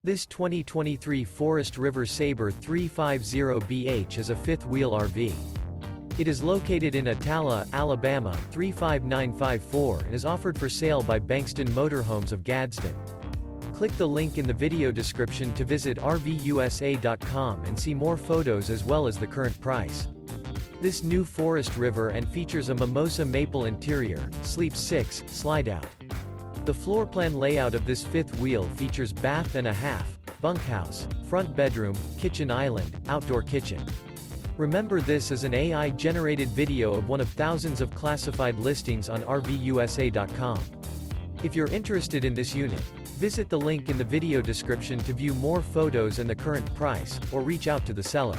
This 2023 Forest River Sabre 350BH is a fifth-wheel RV. It is located in Attalla, Alabama 35954 and is offered for sale by Bankston Motorhomes of Gadsden. Click the link in the video description to visit RVUSA.com and see more photos as well as the current price. This new Forest River and features a MIMOSA Maple interior, sleeps 6, Slideout. The floor plan layout of this fifth wheel features bath and a half, bunkhouse, front bedroom, kitchen island, outdoor kitchen. Remember, this is an AI-generated video of one of thousands of classified listings on RVUSA.com. If you're interested in this unit, visit the link in the video description to view more photos and the current price, or reach out to the seller.